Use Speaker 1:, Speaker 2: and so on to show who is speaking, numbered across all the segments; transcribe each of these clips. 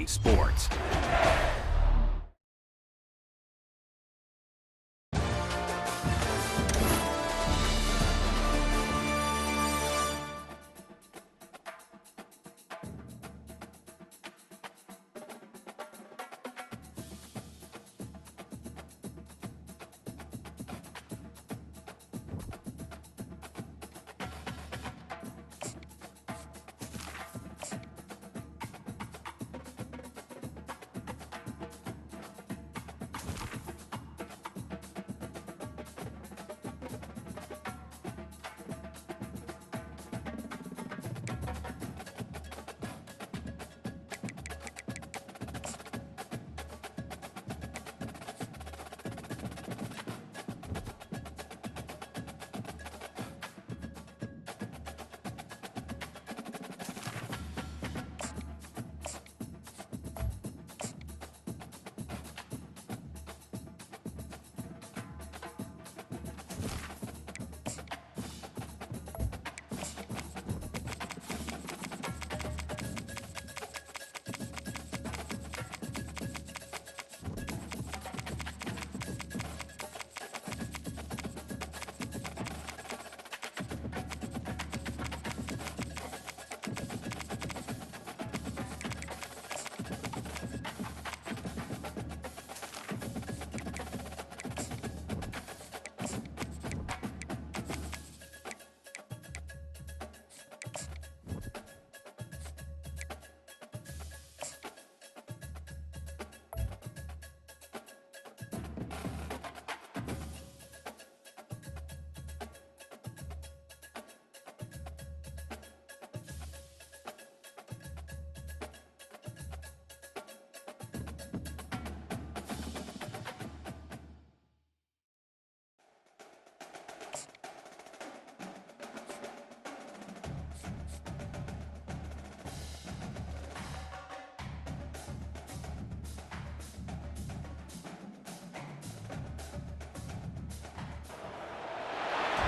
Speaker 1: EA Sports.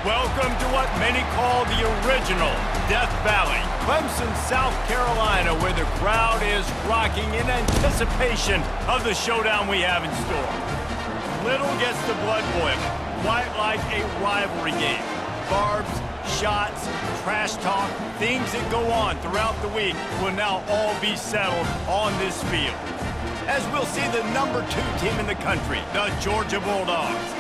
Speaker 2: Welcome to what many call the original Death Valley, Clemson, South Carolina, where the crowd is rocking in anticipation of the showdown we have in store. Little gets the blood boiling, quite like a rivalry game. Barbs, shots, trash talk, things that go on throughout the week will now all be settled on this field. As we'll see the #2 team in the country, the Georgia Bulldogs,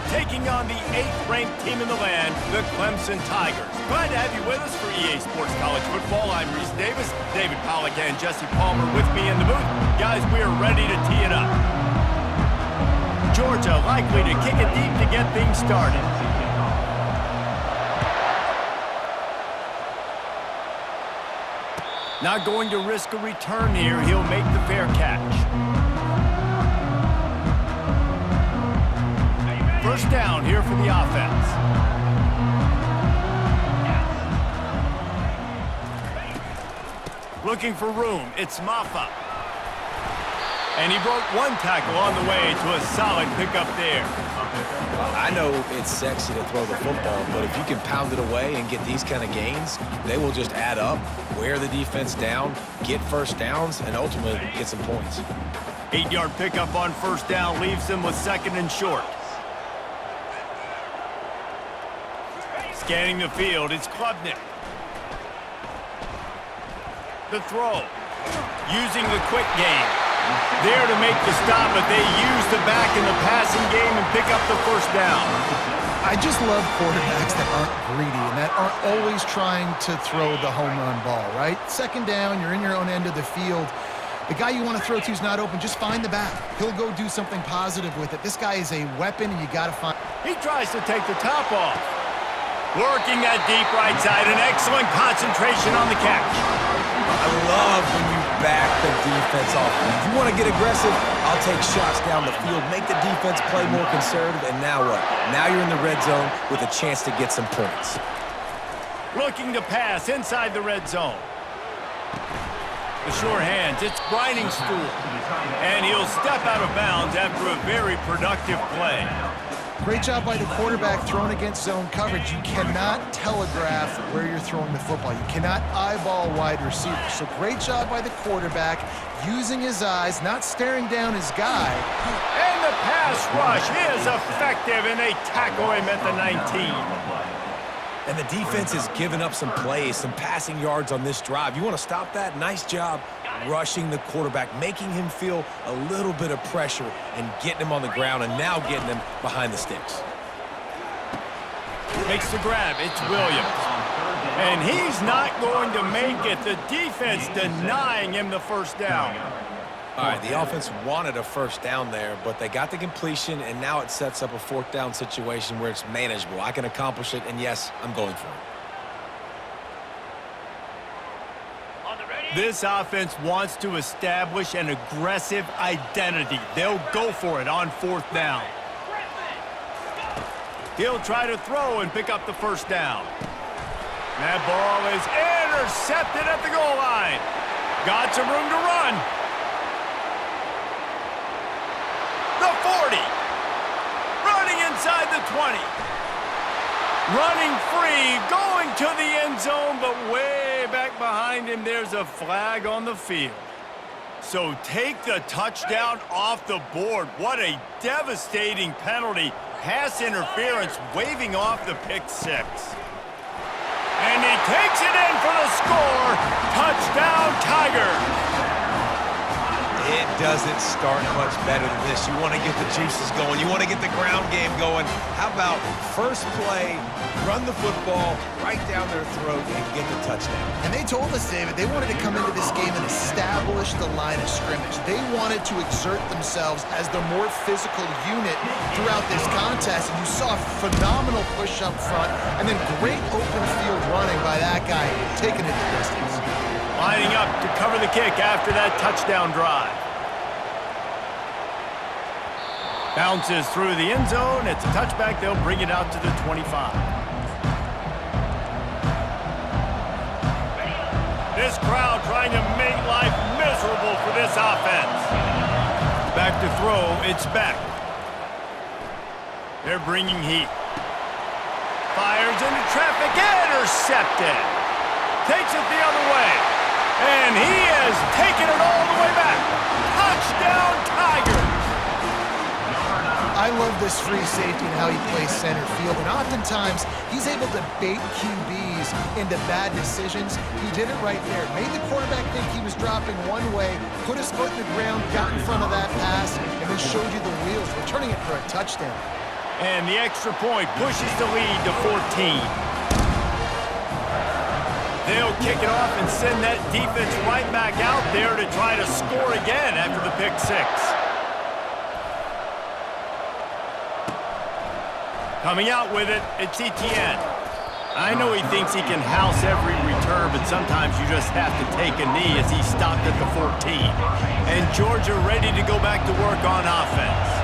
Speaker 2: taking on the 8th-ranked team in the land, the Clemson Tigers. Glad to have you with us for EA Sports College Football. I'm Reese Davis, David Pollack and Jesse Palmer with me in the booth. Guys, we are ready to tee it up. Georgia likely to kick it deep to get things started. Not going to risk a return here. He'll make the fair catch. First down here for the offense. Looking for room. It's Maffa. And he broke one tackle on the way to a solid pickup there.
Speaker 3: I know it's sexy to throw the football, but if you can pound it away and get these kind of gains, they will just add up, wear the defense down, get first downs, and ultimately get some points.
Speaker 2: 8-yard pickup on first down leaves them with 2nd and short. Scanning the field, it's Klubnik. The throw. Using the quick game. There to make the stop, but they use the back in the passing game and pick up the first down.
Speaker 4: I just love quarterbacks that aren't greedy and that aren't always trying to throw the home run ball, right? 2nd down, you're in your own end of the field. The guy you want to throw to is not open. Just find the back. He'll go do something positive with it. This guy is a weapon, and you got to find...
Speaker 2: He tries to take the top off. Working that deep right side, an excellent concentration on the catch.
Speaker 3: I love when you back the defense off. If you want to get aggressive, I'll take shots down the field, make the defense play more conservative, and now what? Now you're in the red zone with a chance to get some points.
Speaker 2: Looking to pass inside the red zone. The sure hands, it's Grinding Stool. And he'll step out of bounds after a very productive play.
Speaker 4: Great job by the quarterback throwing against zone coverage. You cannot telegraph where you're throwing the football. You cannot eyeball wide receivers. So great job by the quarterback using his eyes, not staring down his guy.
Speaker 2: And the pass rush is effective, and they tackle him at the 19.
Speaker 3: And the defense has given up some plays, some passing yards on this drive. You want to stop that? Nice job rushing the quarterback, making him feel a little bit of pressure and getting him on the ground and now getting him behind the sticks.
Speaker 2: Makes the grab. It's Williams. And he's not going to make it. The defense denying him the first down.
Speaker 3: All right, the offense wanted a first down there, but they got the completion, and now it sets up a fourth down situation where it's manageable. I can accomplish it, and yes, I'm going for it.
Speaker 2: This offense wants to establish an aggressive identity. They'll go for it on fourth down. He'll try to throw and pick up the first down. That ball is intercepted at the goal line. Got some room to run. The 40. Running inside the 20. Running free, going to the end zone, but way back behind him, there's a flag on the field. So take the touchdown off the board. What a devastating penalty. Pass interference, waving off the pick six. And he takes it in for the score. Touchdown, Tigers.
Speaker 3: It doesn't start much better than this. You want to get the juices going. You want to get the ground game going. How about first play, run the football right down their throat and get the touchdown?
Speaker 4: And they told us, David, they wanted to come into this game and establish the line of scrimmage. They wanted to exert themselves as the more physical unit throughout this contest. And you saw a phenomenal push up front and then great open field running by that guy, taking it the distance.
Speaker 2: Lining up to cover the kick after that touchdown drive. Bounces through the end zone. It's a touchback. They'll bring it out to the 25. This crowd trying to make life miserable for this offense. Back to throw. It's Beck. They're bringing heat. Fires into traffic. Intercepted. Takes it the other way. And he has taken it all the way back. Touchdown, Tigers.
Speaker 4: I love this free safety and how he plays center field. And oftentimes, he's able to bait QBs into bad decisions. He did it right there. Made the quarterback think he was dropping one way, put his foot in the ground, got in front of that pass, and then showed you the wheels, returning it for a touchdown.
Speaker 2: And the extra point pushes the lead to 14. They'll kick it off and send that defense right back out there to try to score again after the pick six. Coming out with it, it's Etienne. I know he thinks he can house every return, but sometimes you just have to take a knee as he stopped at the 14. And Georgia ready to go back to work on offense.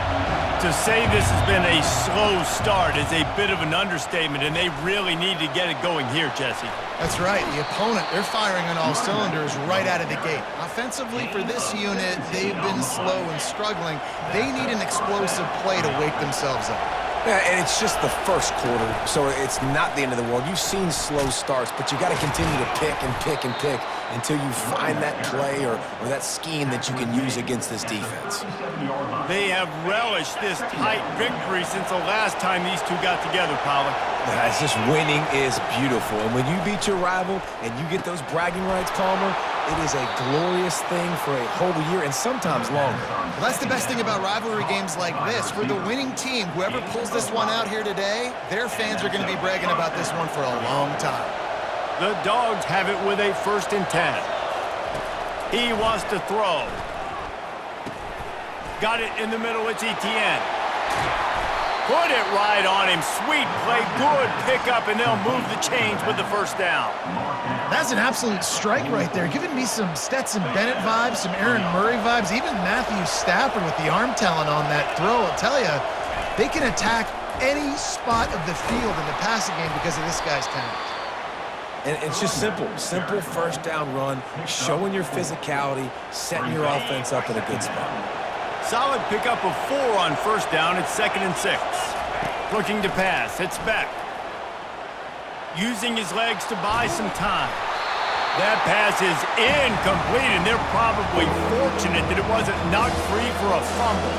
Speaker 2: To say this has been a slow start is a bit of an understatement, and they really need to get it going here, Jesse.
Speaker 4: That's right. The opponent, they're firing on all cylinders right out of the gate. Offensively, for this unit, they've been slow and struggling. They need an explosive play to wake themselves up.
Speaker 3: Yeah, and it's just the first quarter, so it's not the end of the world. You've seen slow starts, but you got to continue to pick and pick and pick until you find that play or that scheme that you can use against this defense.
Speaker 2: They have relished this tight victory since the last time these two got together, Pollard.
Speaker 3: Yeah, it's just winning is beautiful, and when you beat your rival and you get those bragging rights, Palmer, it is a glorious thing for a whole year and sometimes longer.
Speaker 4: Well, that's the best thing about rivalry games like this. For the winning team, whoever pulls this one out here today, their fans are going to be bragging about this one for a long time.
Speaker 2: The Dogs have it with a 1st and 10. He wants to throw. Got it in the middle, it's Etienne. Put it right on him. Sweet play, good pickup, and they'll move the chains with the first down.
Speaker 4: That's an absolute strike right there. Giving me some Stetson Bennett vibes, some Aaron Murray vibes, even Matthew Stafford with the arm talent on that throw. I'll tell you, they can attack any spot of the field in the passing game because of this guy's talent.
Speaker 3: And it's just simple first down run, showing your physicality, setting your offense up in a good spot.
Speaker 2: Solid pickup of 4 on first down. It's 2nd and 6. Looking to pass. It's Beck. Using his legs to buy some time. That pass is incomplete, and they're probably fortunate that it wasn't knocked free for a fumble.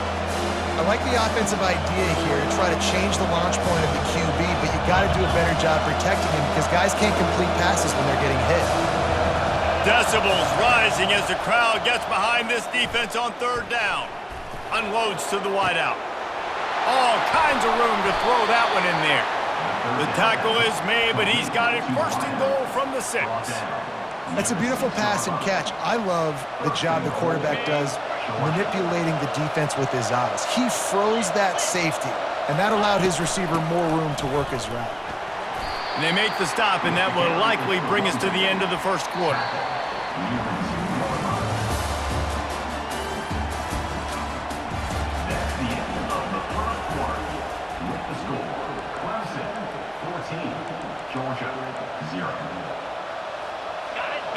Speaker 4: I like the offensive idea here to try to change the launch point of the QB, but you got to do a better job protecting him because guys can't complete passes when they're getting hit.
Speaker 2: Decibels rising as the crowd gets behind this defense on third down. Unloads to the wideout. All kinds of room to throw that one in there. The tackle is made, but he's got it first and goal from the 6.
Speaker 4: That's a beautiful pass and catch. I love the job the quarterback does manipulating the defense with his eyes. He froze that safety, and that allowed his receiver more room to work his route.
Speaker 2: And they make the stop, and that will likely bring us to the end of the first quarter.
Speaker 1: That's the end of the first quarter. With the score, Clemson 14, Georgia 0.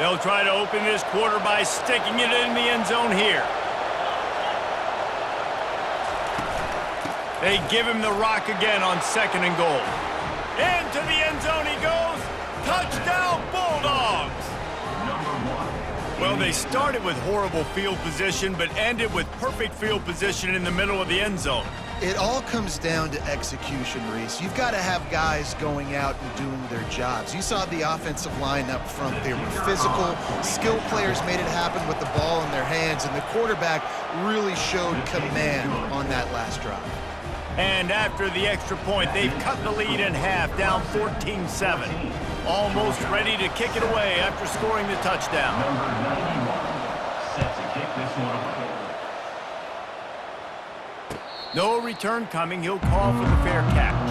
Speaker 2: They'll try to open this quarter by sticking it in the end zone here. They give him the rock again on second and goal. Into the end zone he goes. Touchdown, Bulldogs! Well, they started with horrible field position, but ended with perfect field position in the middle of the end zone.
Speaker 4: It all comes down to execution, Reese. You've got to have guys going out and doing their jobs. You saw the offensive line up front. They were physical. Skilled players made it happen with the ball in their hands, and the quarterback really showed command on that last drive.
Speaker 2: And after the extra point, they've cut the lead in half, down 14-7. Almost ready to kick it away after scoring the touchdown.
Speaker 1: Number 91 set to kick this one away.
Speaker 2: No return coming. He'll call for the fair catch.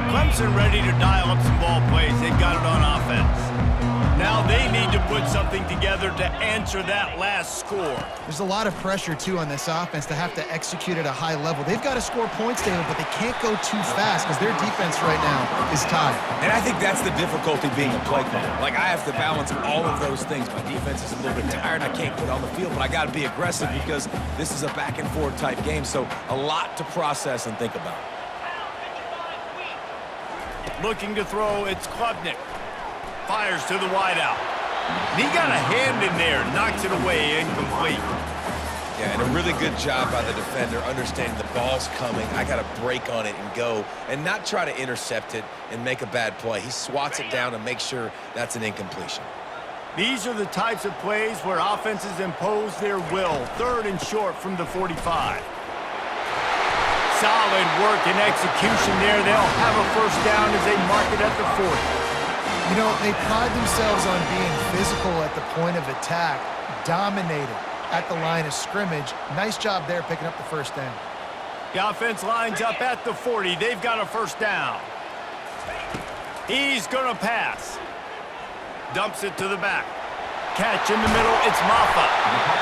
Speaker 2: Clemson ready to dial up some ball plays. They've got it on offense. Now they need to put something together to answer that last score.
Speaker 4: There's a lot of pressure, too, on this offense to have to execute at a high level. They've got to score points, David, but they can't go too fast because their defense right now is tired.
Speaker 3: And I think that's the difficulty being a play caller. Like, I have to balance all of those things. My defense is a little bit tired. I can't get on the field, but I got to be aggressive because this is a back-and-forth type game, so a lot to process and think about.
Speaker 2: Looking to throw, it's Klubnik. Fires to the wideout. He got a hand in there, knocks it away, incomplete.
Speaker 3: Yeah, and a really good job by the defender, understanding the ball's coming. I got to break on it and go, and not try to intercept it and make a bad play. He swats it down and makes sure that's an incompletion.
Speaker 2: These are the types of plays where offenses impose their will. Third and short from the 45. Solid work and execution there. They'll have a first down as they mark it at the 40.
Speaker 4: You know, they pride themselves on being physical at the point of attack, dominated at the line of scrimmage. Nice job there picking up the first down.
Speaker 2: The offense lines up at the 40. They've got a first down. He's going to pass. Dumps it to the back. Catch in the middle. It's Maffa.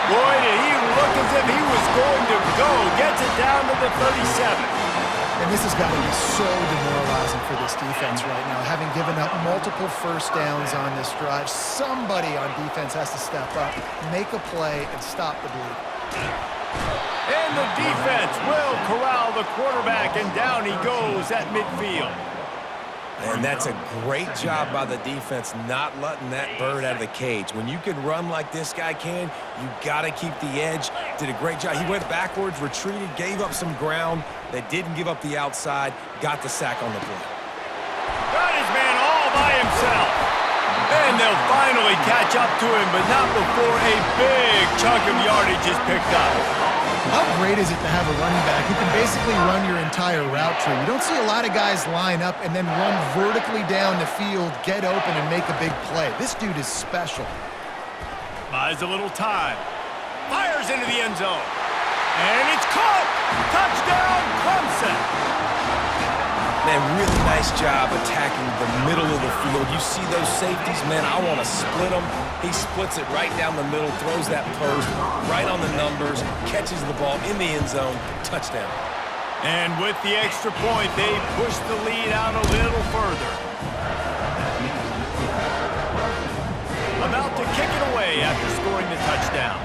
Speaker 2: Boy, did he look as if he was going to go. Gets it down to the 37.
Speaker 4: And this has got to be so demoralizing for this defense right now. Having given up multiple first downs on this drive, somebody on defense has to step up, make a play, and stop the bleed.
Speaker 2: And the defense will corral the quarterback, and down he goes at midfield.
Speaker 3: And that's a great job by the defense not letting that bird out of the cage. When you can run like this guy can, you got to keep the edge. Did a great job. He went backwards, retreated, gave up some ground. They didn't give up the outside, got the sack on the play.
Speaker 2: Got his man all by himself. And they'll finally catch up to him, but not before a big chunk of yardage is picked up.
Speaker 4: How great is it to have a running back who can basically run your entire route tree? You don't see a lot of guys line up and then run vertically down the field, get open, and make a big play. This dude is special.
Speaker 2: Buys a little time. Fires into the end zone. And it's caught! Touchdown, Clemson!
Speaker 3: Man, really nice job attacking the middle of the field. You see those safeties, man, I want to split them. He splits it right down the middle, throws that post right on the numbers, catches the ball in the end zone, touchdown.
Speaker 2: And with the extra point, they push the lead out a little further. away after scoring the touchdown.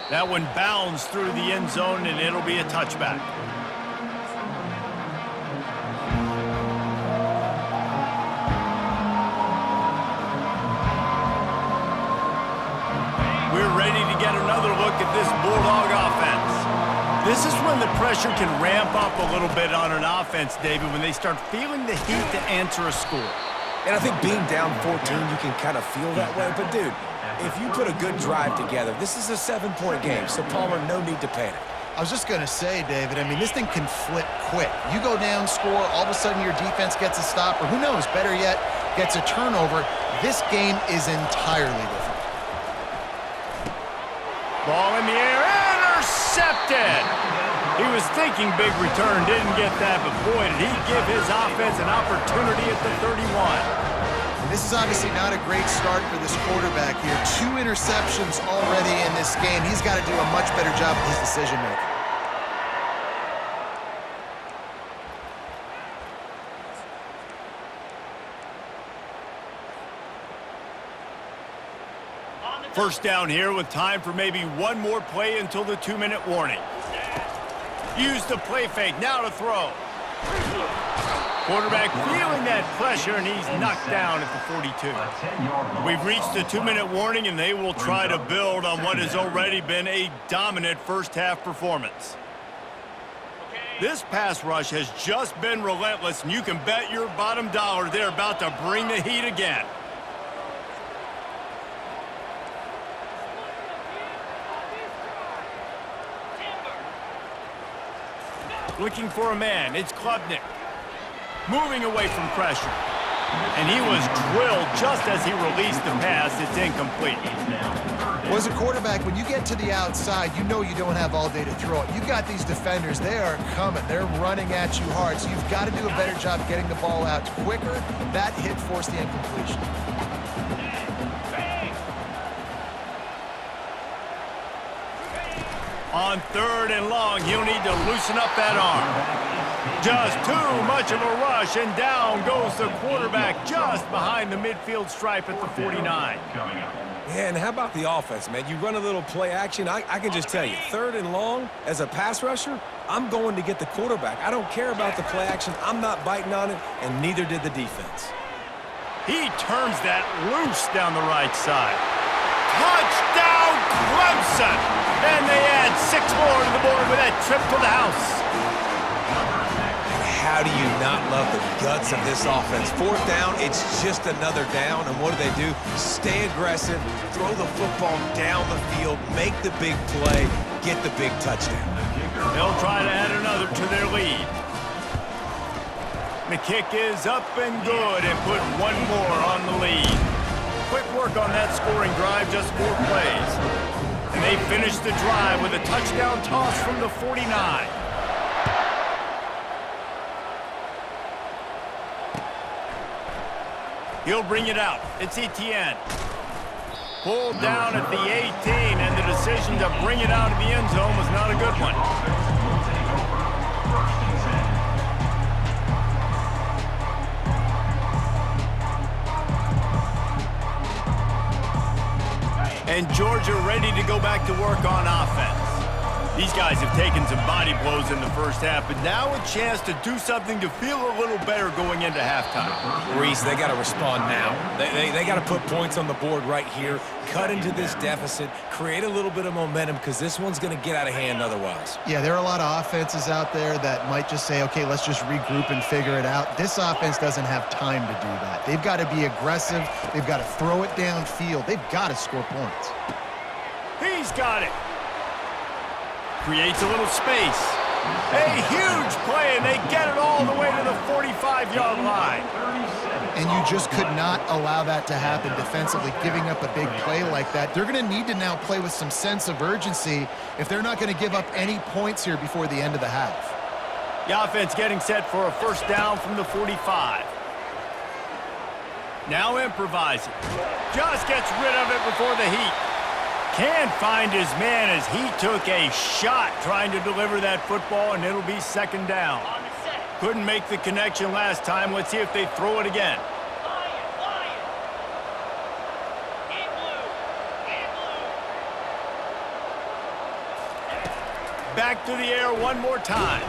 Speaker 2: That one bounds through the end zone, and it'll be a touchback. We're ready to get another look at this Bulldog offense. This is when the pressure can ramp up a little bit on an offense, David, when they start feeling the heat to answer a score.
Speaker 3: And I think being down 14, you can kind of feel that way. But, dude, if you put a good drive together, this is a 7-point game, so Palmer, no need to panic.
Speaker 4: I was just going to say, David, I mean, this thing can flip quick. You go down, score, all of a sudden your defense gets a stop, or who knows, better yet, gets a turnover. This game is entirely different.
Speaker 2: Ball in the air, intercepted! He was thinking big return, didn't get that, but boy, did he give his offense an opportunity at the 31.
Speaker 4: This is obviously not a great start for this quarterback here. 2 interceptions already in this game. He's got to do a much better job with his decision-making.
Speaker 2: First down here with time for maybe one more play until the 2-minute warning. Use the play fake, now to throw. Quarterback feeling that pressure, and he's knocked down at the 42. We've reached the 2-minute warning, and they will try to build on what has already been a dominant first-half performance. This pass rush has just been relentless, and you can bet your bottom dollar they're about to bring the heat again. Looking for a man, it's Klubnik. Moving away from pressure. And he was drilled just as he released the pass. It's incomplete.
Speaker 4: Well, as a quarterback, when you get to the outside, you know you don't have all day to throw it. You got these defenders, they are coming. They're running at you hard, so you've got to do a better job getting the ball out quicker. That hit forced the incompletion.
Speaker 2: On 3rd and long, he'll need to loosen up that arm. Just too much of a rush, and down goes the quarterback just behind the midfield stripe at the 49.
Speaker 3: Yeah, and how about the offense, man? You run a little play action. I can just tell you, 3rd and long, as a pass rusher, I'm going to get the quarterback. I don't care about the play action. I'm not biting on it, and neither did the defense.
Speaker 2: He turns that loose down the right side. Touchdown, Clemson! And they add 6 more to the board with that trip to the house.
Speaker 3: How do you not love the guts of this offense? 4th down, it's just another down, and what do? Stay aggressive, throw the football down the field, make the big play, get the big touchdown.
Speaker 2: They'll try to add another to their lead. The kick is up and good, and put 1 more on the lead. Quick work on that scoring drive, just 4 plays. And they finish the drive with a touchdown toss from the 49. He'll bring it out. It's Etienne. Pulled down at the 18, and the decision to bring it out of the end zone was not a good one. And Georgia ready to go back to work on offense. These guys have taken some body blows in the first half, but now a chance to do something to feel a little better going into halftime.
Speaker 3: Reese, they got to respond now. They got to put points on the board right here, cut into this deficit, create a little bit of momentum, because this one's going to get out of hand otherwise.
Speaker 4: Yeah, there are a lot of offenses out there that might just say, okay, let's just regroup and figure it out. This offense doesn't have time to do that. They've got to be aggressive. They've got to throw it downfield. They've got to score points.
Speaker 2: He's got it. Creates a little space. A huge play, and they get it all the way to the 45-yard line.
Speaker 4: And you just could not allow that to happen defensively, giving up a big play like that. They're going to need to now play with some sense of urgency if they're not going to give up any points here before the end of the half.
Speaker 2: The offense getting set for a first down from the 45. Now improvising. Just gets rid of it before the heat. Can't find his man as he took a shot trying to deliver that football, and it'll be 2nd down. Couldn't make the connection last time. Let's see if they throw it again. Back to the air one more time.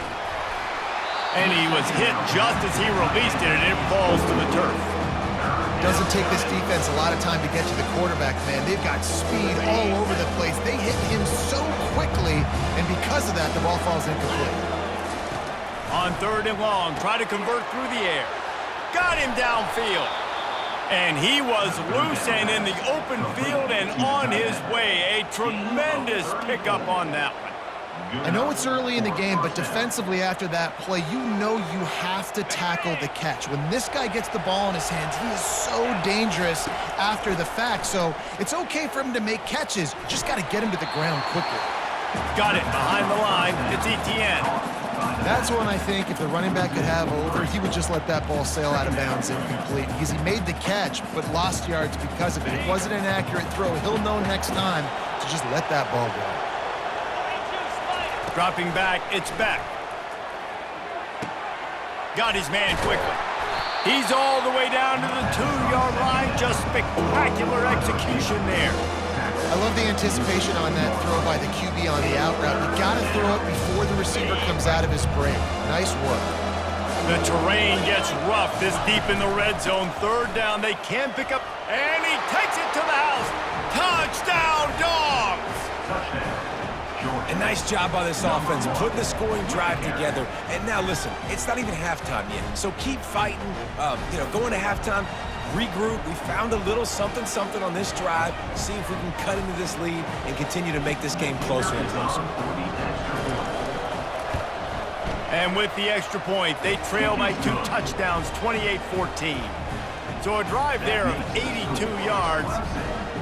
Speaker 2: And he was hit just as he released it, and it falls to the turf.
Speaker 4: Doesn't take this defense a lot of time to get to the quarterback, man. They've got speed all over the place. They hit him so quickly, and because of that, the ball falls incomplete.
Speaker 2: On 3rd and long, try to convert through the air. Got him downfield. And he was loose and in the open field and on his way. A tremendous pickup on that one.
Speaker 4: I know it's early in the game, but defensively after that play, you know you have to tackle the catch. When this guy gets the ball in his hands, he is so dangerous after the fact. So it's okay for him to make catches. Just got to get him to the ground quickly.
Speaker 2: Got it behind the line. It's Etienne.
Speaker 4: That's one I think if the running back could have over, he would just let that ball sail out of bounds incomplete because he made the catch but lost yards because of it. It wasn't an accurate throw. He'll know next time to just let that ball go.
Speaker 2: Dropping back, it's Beck. Got his man quickly. He's all the way down to the 2-yard line. Just spectacular execution there.
Speaker 4: I love the anticipation on that throw by the QB on the out route. You got to throw it before the receiver comes out of his break. Nice work.
Speaker 2: The terrain gets rough this deep in the red zone. 3rd down, they can pick up, and he takes it to the house. Touchdown, Dogs!
Speaker 3: A nice job by this offense, putting the scoring drive together. And now listen, it's not even halftime yet, so keep fighting. Going to halftime, regroup. We found a little something on this drive. See if we can cut into this lead and continue to make this game closer and closer.
Speaker 2: And with the extra point, they trail by 2 touchdowns, 28-14. So a drive there of 82 yards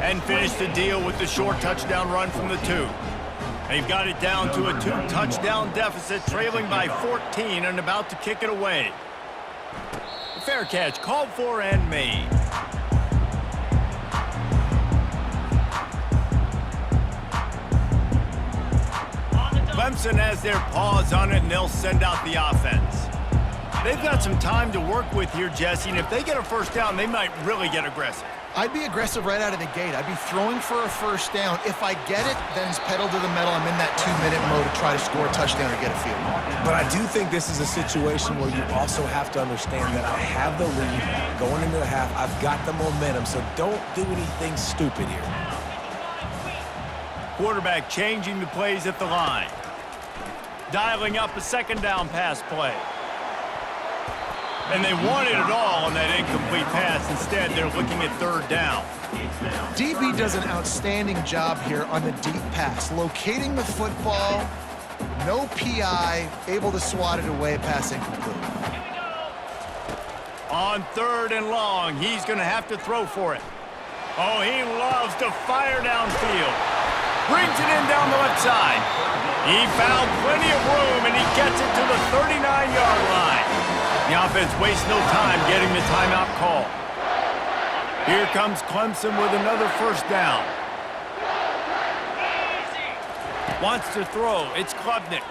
Speaker 2: and finish the deal with the short touchdown run from the 2. They've got it down to a 2-touchdown deficit, trailing by 14 and about to kick it away. Fair catch, called for and made. Clemson has their paws on it, and they'll send out the offense. They've got some time to work with here, Jesse, and if they get a first down, they might really get aggressive.
Speaker 4: I'd be aggressive right out of the gate. I'd be throwing for a first down. If I get it, then it's pedal to the metal. I'm in that 2-minute mode to try to score a touchdown or get a field goal.
Speaker 3: But I do think this is a situation where you also have to understand that I have the lead going into the half. I've got the momentum, so don't do anything stupid here.
Speaker 2: Quarterback changing the plays at the line. Dialing up a 2nd down pass play. And they wanted it all on that incomplete pass. Instead, they're looking at 3rd down.
Speaker 4: DB does an outstanding job here on the deep pass. Locating the football, no PI, able to swat it away, pass incomplete.
Speaker 2: On 3rd and long, he's going to have to throw for it. Oh, he loves to fire downfield. Brings it in down the left side. He found plenty of room, and he gets it to the 39-yard line. The offense wastes no time getting the timeout call. Here comes Clemson with another first down. Wants to throw. It's Klubnik.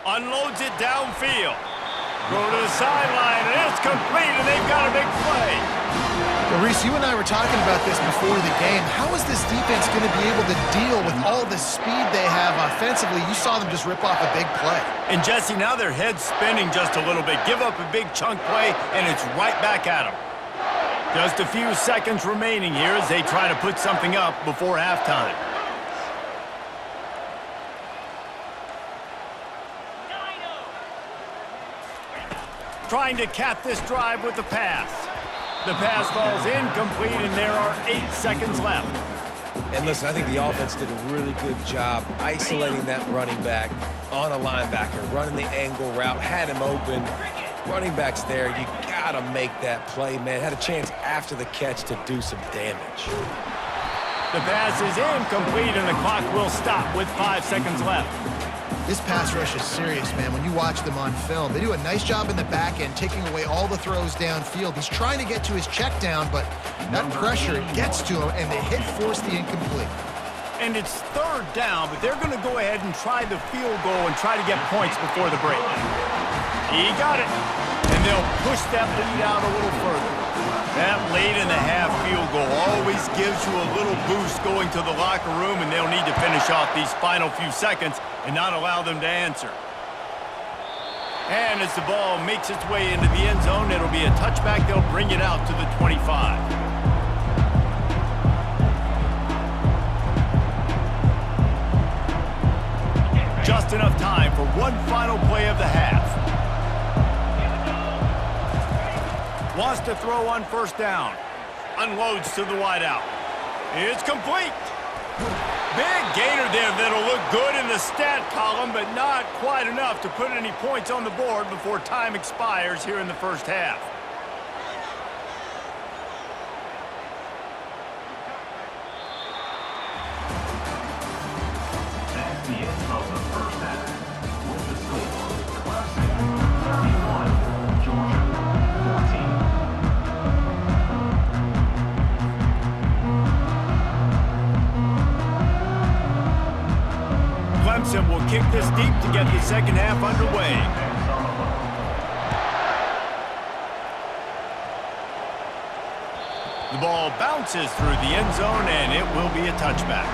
Speaker 2: Unloads it downfield. Throw to the sideline, and it's complete, and they've got a big play.
Speaker 4: Well, Reese, you and I were talking about this before the game. How is this defense going to be able to deal with all the speed they have offensively? You saw them just rip off a big play.
Speaker 2: And, Jesse, now their head's spinning just a little bit. Give up a big chunk play, and it's right back at them. Just a few seconds remaining here as they try to put something up before halftime. Trying to cap this drive with the pass. The pass falls incomplete, and there are 8 seconds left.
Speaker 3: And listen, I think the offense did a really good job isolating that running back on a linebacker, running the angle route, had him open. Running back's there. You got to make that play, man. Had a chance after the catch to do some damage.
Speaker 2: The pass is incomplete, and the clock will stop with 5 seconds left.
Speaker 4: This pass rush is serious, man. When you watch them on film, they do a nice job in the back end, taking away all the throws downfield. He's trying to get to his check down, but that pressure gets to him, and they force the incomplete.
Speaker 2: And it's 3rd down, but they're going to go ahead and try the field goal and try to get points before the break. He got it. And they'll push that lead out a little further. That late in the half field goal always gives you a little boost going to the locker room, and they'll need to finish off these final few seconds and not allow them to answer. And as the ball makes its way into the end zone, it'll be a touchback. They'll bring it out to the 25. Just enough time for one final play of the half. Wants to throw on first down. Unloads to the wideout. It's complete. Big gainer there that'll look good in the stat column, but not quite enough to put any points on the board before time expires here in the first half.
Speaker 1: That's the end of the first half. With the score, Clemson 31, Georgia 14.
Speaker 2: Clemson will kick this deep to get the second half underway. The ball bounces through the end zone, and it will be a touchback.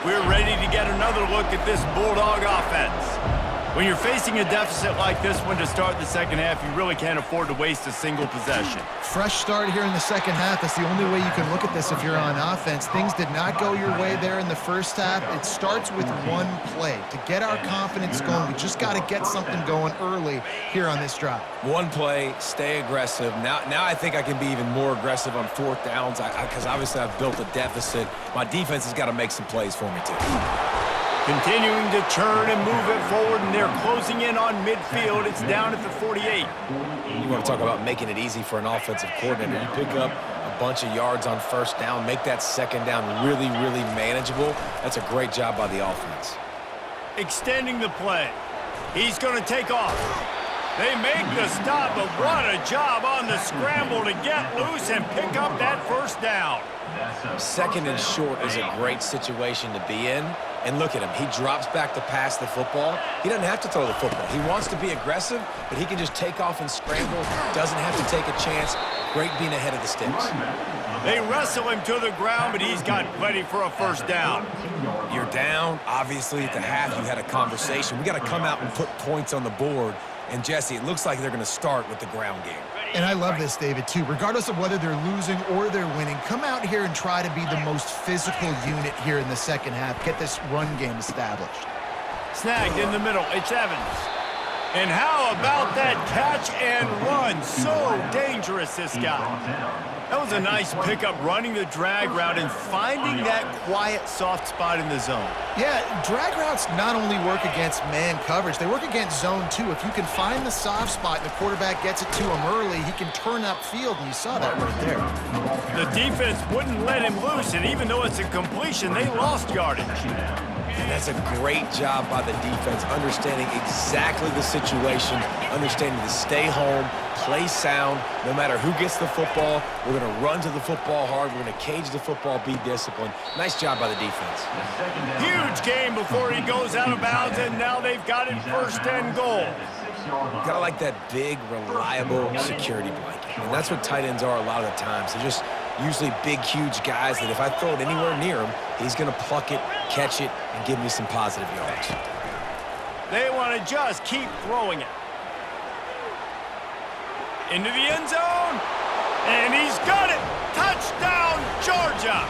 Speaker 2: We're ready to get another look at this Bulldog offense. When you're facing a deficit like this one to start the second half, you really can't afford to waste a single possession.
Speaker 4: Fresh start here in the second half. That's the only way you can look at this if you're on offense. Things did not go your way there in the first half. It starts with one play. To get our confidence going, we just got to get something going early here on this drive.
Speaker 3: One play, stay aggressive. Now I think I can be even more aggressive on fourth downs because obviously I've built a deficit. My defense has got to make some plays for me too.
Speaker 2: Continuing to churn and move it forward, and they're closing in on midfield. It's down at the 48.
Speaker 3: You want to talk about making it easy for an offensive coordinator. You pick up a bunch of yards on first down, make that second down really, really manageable. That's a great job by the offense.
Speaker 2: Extending the play. He's going to take off. They make the stop, but what a job on the scramble to get loose and pick up that first down.
Speaker 3: Second and short is a great situation to be in. And look at him. He drops back to pass the football. He doesn't have to throw the football. He wants to be aggressive, but he can just take off and scramble. Doesn't have to take a chance. Great being ahead of the sticks.
Speaker 2: They wrestle him to the ground, but he's got plenty for a first down.
Speaker 3: You're down. Obviously, at the half, you had a conversation. We got to come out and put points on the board. And, Jesse, it looks like they're going to start with the ground game.
Speaker 4: And I love this, David, too. Regardless of whether they're losing or they're winning, come out here and try to be the most physical unit here in the second half. Get this run game established.
Speaker 2: Snagged in the middle. It's Evans. And how about that catch and run? So dangerous, this guy. That was a nice pickup, running the drag route and finding that quiet, soft spot in the zone.
Speaker 4: Yeah, drag routes not only work against man coverage, they work against zone too. If you can find the soft spot and the quarterback gets it to him early, he can turn upfield, and you saw that right there.
Speaker 2: The defense wouldn't let him loose, and even though it's a completion, they lost yardage.
Speaker 3: And that's a great job by the defense, understanding exactly the situation, understanding to stay home, play sound, no matter who gets the football. We're going to run to the football hard. We're going to cage the football, be disciplined. Nice job by the defense.
Speaker 2: Huge game before he goes out of bounds, and now they've got it first and goal.
Speaker 3: Gotta like that big, reliable security blanket. And that's what tight ends are a lot of the times. They're just usually big, huge guys that if I throw it anywhere near him, he's going to pluck it, catch it, and give me some positive yards.
Speaker 2: They want to just keep throwing it. Into the end zone, and he's got it. Touchdown, Georgia.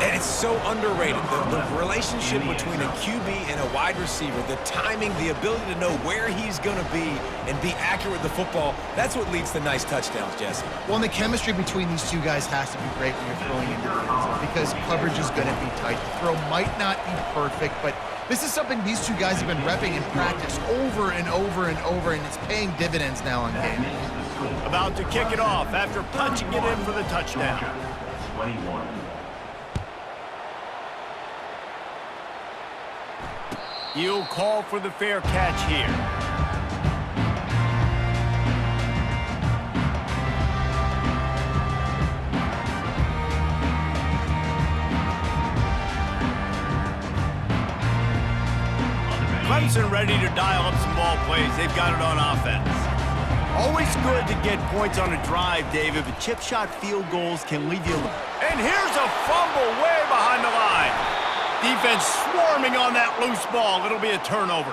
Speaker 3: And it's so underrated. The relationship between a QB and a wide receiver, the timing, the ability to know where he's going to be and be accurate with the football, that's what leads to nice touchdowns, Jesse.
Speaker 4: Well, and the chemistry between these two guys has to be great when you're throwing into the end zone because coverage is going to be tight. The throw might not be perfect, but this is something these two guys have been repping in practice over and over and over, and it's paying dividends now on game.
Speaker 2: About to kick it off after punching it in for the touchdown.
Speaker 1: 21.
Speaker 2: He'll call for the fair catch here. Clemson ready to dial up some ball plays. They've got it on offense. Always good to get points on a drive, David, but chip shot field goals can leave you alone. And here's a fumble way behind the line. Defense swarming on that loose ball. It'll be a turnover.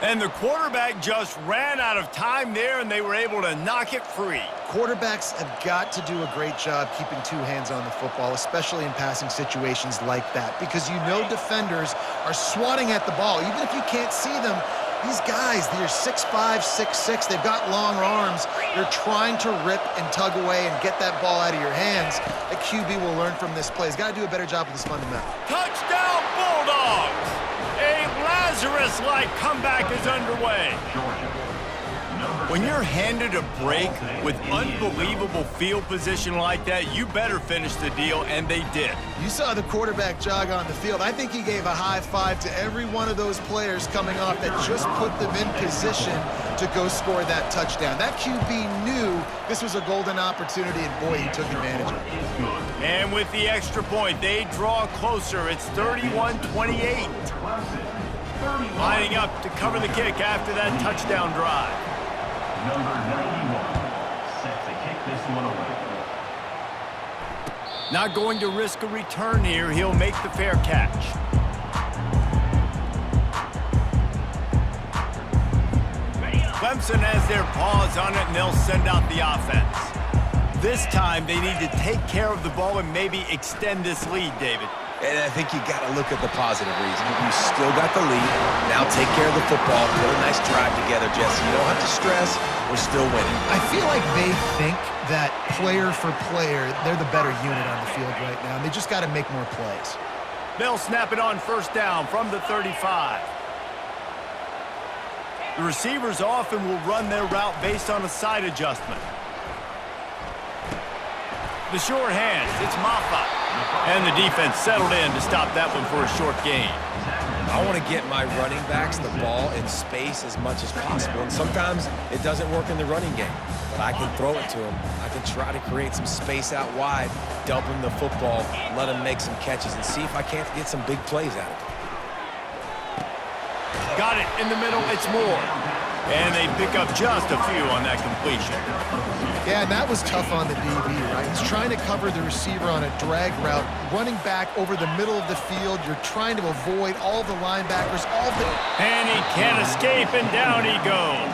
Speaker 2: And the quarterback just ran out of time there, and they were able to knock it free.
Speaker 4: Quarterbacks have got to do a great job keeping two hands on the football, especially in passing situations like that, because you know defenders are swatting at the ball. Even if you can't see them, these guys, they're 6'5", 6'6", they've got long arms. They're trying to rip and tug away and get that ball out of your hands. The QB will learn from this play. He's got to do a better job with his fundamental.
Speaker 2: Touchdown, Bulldogs! A Lazarus-like comeback is underway. When you're handed a break with unbelievable field position like that, you better finish the deal, and they did.
Speaker 4: You saw the quarterback jog on the field. I think he gave a high five to every one of those players coming off that just put them in position to go score that touchdown. That QB knew this was a golden opportunity, and boy, he took advantage of it.
Speaker 2: And with the extra point, they draw closer. It's 31-28. Lining up to cover the kick after that touchdown drive.
Speaker 1: Number 91, set to kick this one away.
Speaker 2: Not going to risk a return here. He'll make the fair catch. Clemson has their paws on it, and they'll send out the offense. This time, they need to take care of the ball and maybe extend this lead, David.
Speaker 3: And I think you got to look at the positive reason. You still got the lead. Now take care of the football. Put a nice drive together, Jesse. You don't have to stress. We're still winning.
Speaker 4: I feel like they think that player for player, they're the better unit on the field right now. And they just got to make more plays.
Speaker 2: They'll snap it on first down from the 35. The receivers often will run their route based on a side adjustment. The short hands, it's Maffa. And the defense settled in to stop that one for a short gain.
Speaker 3: I want to get my running backs the ball in space as much as possible. And sometimes it doesn't work in the running game. But I can throw it to them. I can try to create some space out wide, dump them the football, let them make some catches, and see if I can't get some big plays out of it.
Speaker 2: Got it in the middle, it's Moore. And they pick up just a few on that completion.
Speaker 4: Yeah, and that was tough on the DB, right? He's trying to cover the receiver on a drag route, running back over the middle of the field. You're trying to avoid all the linebackers,
Speaker 2: And he can't escape, and down he goes.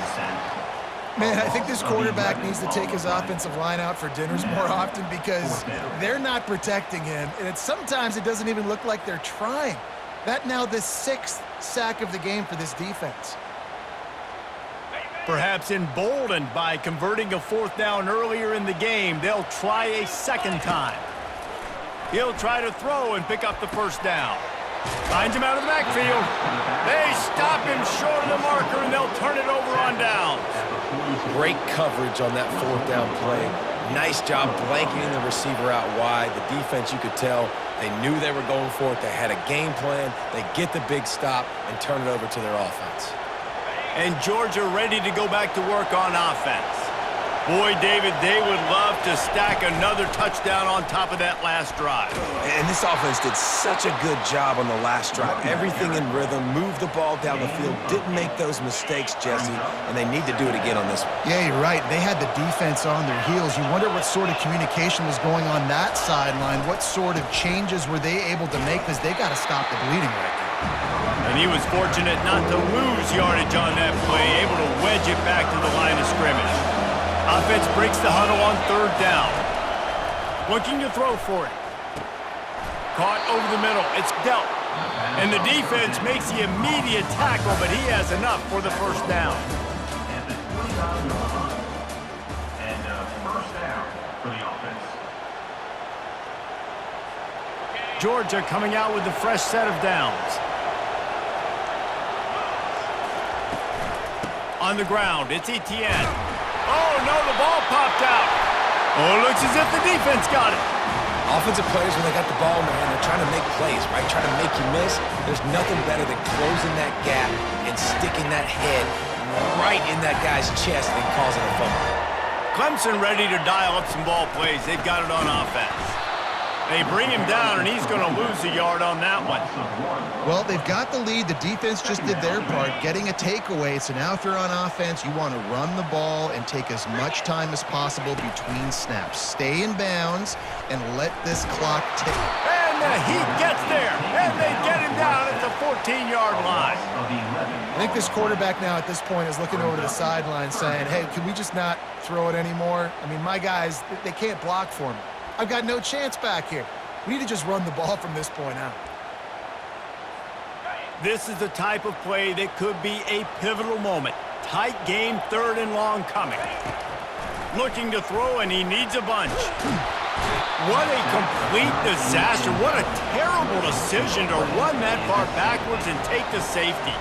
Speaker 4: Man, I think this quarterback needs to take his offensive line out for dinners more often because they're not protecting him. And sometimes it doesn't even look like they're trying. That now the 6th sack of the game for this defense.
Speaker 2: Perhaps emboldened by converting a fourth down earlier in the game, they'll try a second time. He'll try to throw and pick up the first down. Finds him out of the backfield. They stop him short of the marker, and they'll turn it over on downs.
Speaker 3: Great coverage on that fourth down play. Nice job blanketing the receiver out wide. The defense, you could tell, they knew they were going for it. They had a game plan. They get the big stop and turn it over to their offense.
Speaker 2: And Georgia ready to go back to work on offense. Boy, David, they would love to stack another touchdown on top of that last drive.
Speaker 3: And this offense did such a good job on the last drive. Everything in rhythm, moved the ball down the field, didn't make those mistakes, Jesse, and they need to do it again on this one.
Speaker 4: Yeah, you're right. They had the defense on their heels. You wonder what sort of communication was going on that sideline. What sort of changes were they able to make because they got to stop the bleeding right now.
Speaker 2: And he was fortunate not to lose yardage on that play, able to wedge it back to the line of scrimmage. Offense breaks the huddle on third down. Looking to throw for it. Caught over the middle. It's dealt. And the defense makes the immediate tackle, but he has enough for the first down.
Speaker 1: And the 29 line. And first down for the offense.
Speaker 2: Georgia coming out with a fresh set of downs. On the ground, it's Etienne. Oh, no, the ball popped out. Oh, it looks as if the defense got it.
Speaker 3: Offensive players, when they got the ball in their hand, they're trying to make plays, right? Trying to make you miss. There's nothing better than closing that gap and sticking that head right in that guy's chest and causing a fumble.
Speaker 2: Clemson ready to dial up some ball plays. They've got it on offense. They bring him down, and he's going to lose a yard on that one.
Speaker 4: Well, they've got the lead. The defense just did their part, getting a takeaway. So now if they're on offense, you want to run the ball and take as much time as possible between snaps. Stay in bounds and let this clock tick.
Speaker 2: And he gets there, and they get him down at the 14-yard line.
Speaker 4: I think this quarterback now at this point is looking over to the sideline saying, hey, can we just not throw it anymore? I mean, my guys, they can't block for me. I've got no chance back here. We need to just run the ball from this point out.
Speaker 2: This is the type of play that could be a pivotal moment. Tight game, 3rd and long coming. Looking to throw, and he needs a bunch. What a complete disaster. What a terrible decision to run that far backwards and take the safety.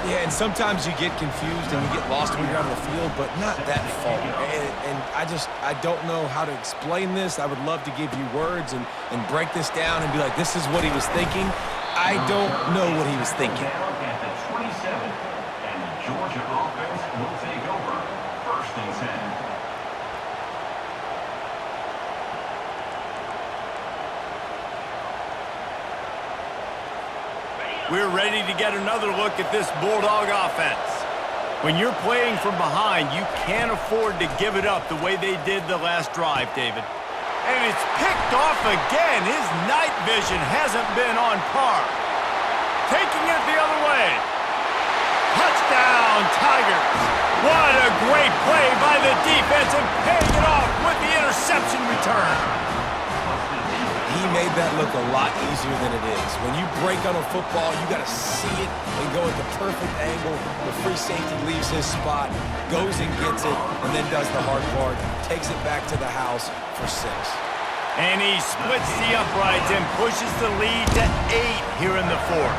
Speaker 3: Yeah, and sometimes you get confused and you get lost when you're out on the field, but not that far. And I don't know how to explain this. I would love to give you words and break this down and be like, this is what he was thinking. I don't know what he was thinking.
Speaker 1: At the 27, and the Georgia offense will take over. 1st and 10.
Speaker 2: We're ready to get another look at this Bulldog offense. When you're playing from behind, you can't afford to give it up the way they did the last drive, David. And it's picked off again. His night vision hasn't been on par. Taking it the other way. Touchdown, Tigers. What a great play by the defense and paying it off with the interception return.
Speaker 3: He made that look a lot easier than it is. When you break on a football, you got to see it and go at the perfect angle. The free safety leaves his spot, goes and gets it, and then does the hard part, takes it back to the house for 6.
Speaker 2: And he splits the uprights and pushes the lead to 8 here in the 4th.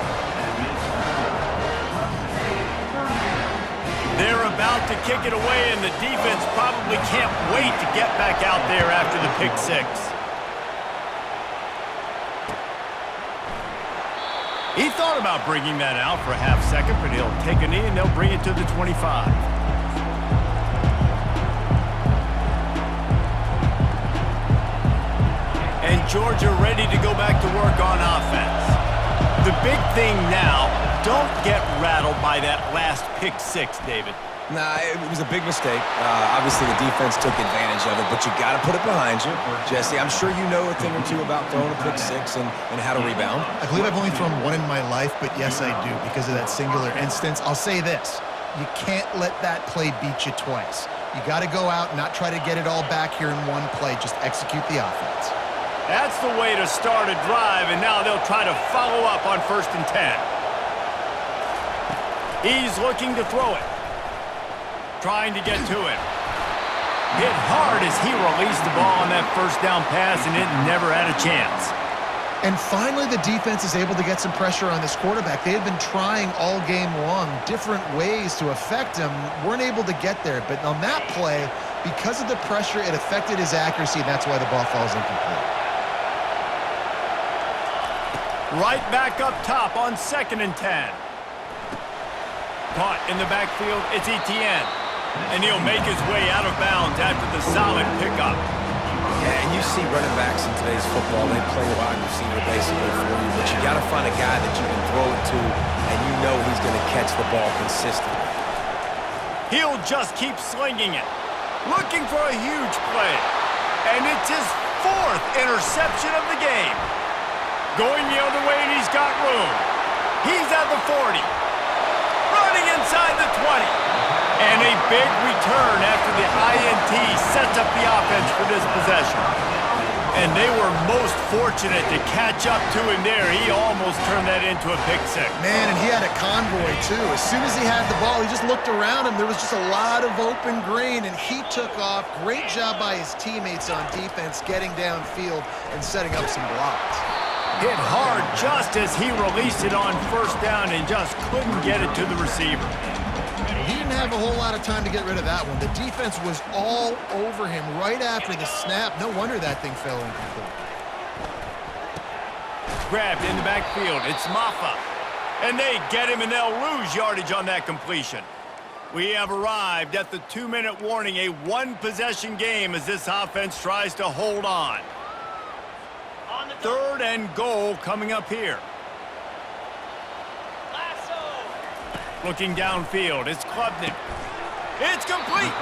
Speaker 2: They're about to kick it away, and the defense probably can't wait to get back out there after the pick 6. He thought about bringing that out for a half second, but he'll take a knee and they'll bring it to the 25. And Georgia ready to go back to work on offense. The big thing now, don't get rattled by that last pick 6, David.
Speaker 3: Nah, it was a big mistake. Obviously, the defense took advantage of it, but you got to put it behind you. Jesse, I'm sure you know a thing or two about throwing a pick 6 and how to rebound.
Speaker 4: I believe I've only thrown one in my life, but yes, I do, because of that singular instance. I'll say this. You can't let that play beat you twice. You got to go out and not try to get it all back here in one play. Just execute the offense.
Speaker 2: That's the way to start a drive, and now they'll try to follow up on 1st and 10. He's looking to throw it. Trying to get to him. Hit hard as he released the ball on that 1st down pass, and it never had a chance.
Speaker 4: And finally, the defense is able to get some pressure on this quarterback. They had been trying all game long different ways to affect him, weren't able to get there. But on that play, because of the pressure, it affected his accuracy, and that's why the ball falls incomplete.
Speaker 2: Right back up top on 2nd and 10. Caught in the backfield, it's Etienne. And he'll make his way out of bounds after the solid pickup.
Speaker 3: Yeah, and you see running backs in today's football, they play wide receiver basically for you, but you got to find a guy that you can throw it to, and you know he's going to catch the ball consistently.
Speaker 2: He'll just keep slinging it. Looking for a huge play. And it's his 4th interception of the game. Going the other way, and he's got room. He's at the 40. Running inside the 20. And a big return after the INT sets up the offense for this possession. And they were most fortunate to catch up to him there. He almost turned that into a pick 6.
Speaker 4: Man, and he had a convoy, too. As soon as he had the ball, he just looked around him. There was just a lot of open green, and he took off. Great job by his teammates on defense, getting downfield and setting up some blocks.
Speaker 2: Hit hard just as he released it on 1st down and just couldn't get it to the receiver.
Speaker 4: He didn't have a whole lot of time to get rid of that one. The defense was all over him right after the snap. No wonder that thing fell incomplete.
Speaker 2: Grabbed in the backfield. It's Maffa. And they get him, and they'll lose yardage on that completion. We have arrived at the 2-minute warning, a one-possession game as this offense tries to hold on. On 3rd and goal coming up here. Looking downfield, it's Klubnik. It's complete.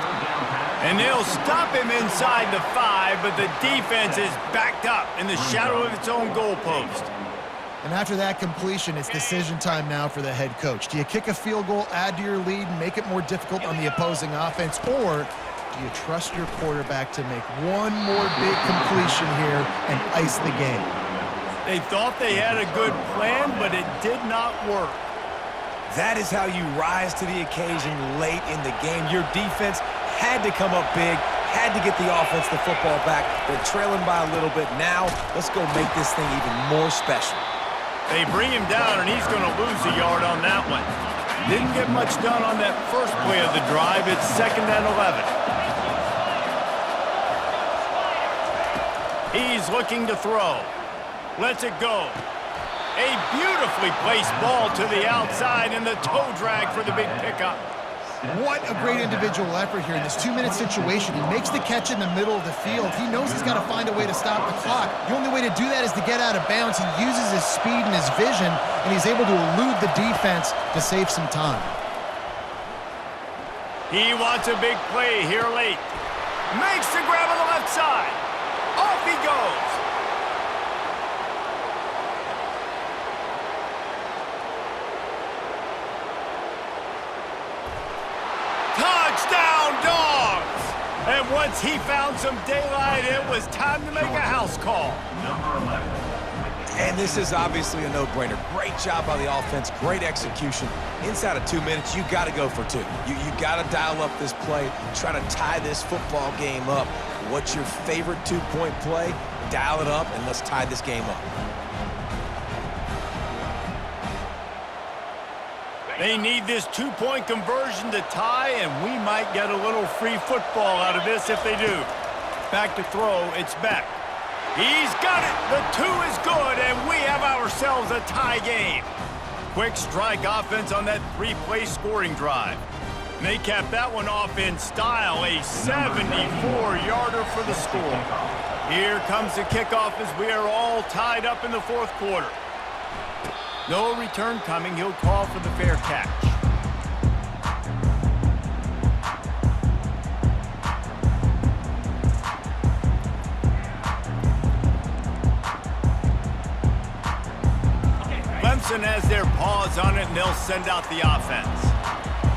Speaker 2: And they'll stop him inside the 5, but the defense is backed up in the shadow of its own goalpost.
Speaker 4: And after that completion, it's decision time now for the head coach. Do you kick a field goal, add to your lead, and make it more difficult on the opposing offense, or do you trust your quarterback to make one more big completion here and ice the game?
Speaker 2: They thought they had a good plan, but it did not work.
Speaker 3: That is how you rise to the occasion late in the game. Your defense had to come up big, had to get the offense the football back. They're trailing by a little bit. Now, let's go make this thing even more special.
Speaker 2: They bring him down, and he's going to lose a yard on that one. Didn't get much done on that first play of the drive. It's 2nd and 11. He's looking to throw. Lets it go. A beautifully placed ball to the outside, and the toe drag for the big pickup.
Speaker 4: What a great individual effort here in this 2-minute situation. He makes the catch in the middle of the field. He knows he's got to find a way to stop the clock. The only way to do that is to get out of bounds. He uses his speed and his vision, and he's able to elude the defense to save some time.
Speaker 2: He wants a big play here late. Makes the grab on the left side. Off he goes. Touchdown, Dogs! And once he found some daylight, it was time to make a house call.
Speaker 3: And this is obviously a no-brainer. Great job by the offense, great execution. Inside of 2 minutes, you got to go for 2. You got to dial up this play, try to tie this football game up. What's your favorite 2-point play? Dial it up, and let's tie this game up.
Speaker 2: They need this 2-point conversion to tie, and we might get a little free football out of this if they do. Back to throw, it's Beck. He's got it. The 2 is good, and we have ourselves a tie game. Quick strike offense on that 3-play scoring drive. And they capped that one off in style, a 74-yarder for the score. Here comes the kickoff as we are all tied up in the 4th quarter. No return coming. He'll call for the fair catch. Clemson has their paws on it, and they'll send out the offense.